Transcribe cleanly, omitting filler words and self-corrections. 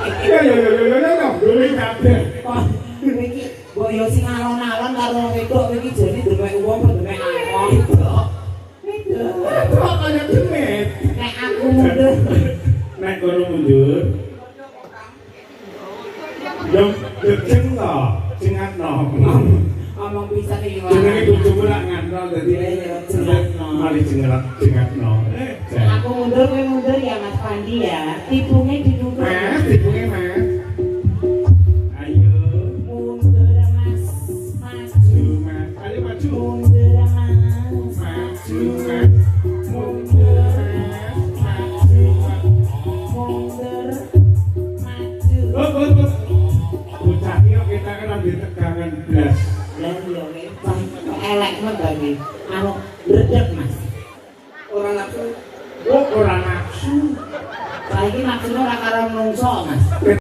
Ya, dulu kabeh. Kok iki mbok yo sing alon-alon karo wedok iki jane demek wong kok demek alon. Kok kaya demet. Nek aku mundur. Nek kono mundur. Yang jeng to, sing ngatno. Ngomong pisan iki wae. Jenenge bojoku lak ngatno dadi malih jengatno. Aku mundur kowe mundur ya Mas Pandi ya. Tipunge ditutur. Mas, tipunge Mas. Ayo. Mundur Mas. Maju Mas. Ayo maju. mundur Mas. Maju Mas. Mundur Mas. Maju Mas. Mundur maju. Oh. Bocah iki kita kan ambil tegangan blas. Lah yo elek banget iki. Anu bredeg Mas. Ora nafsu. Oh, ora nafsu. Saiki maksudnya ora karo menungso Mas.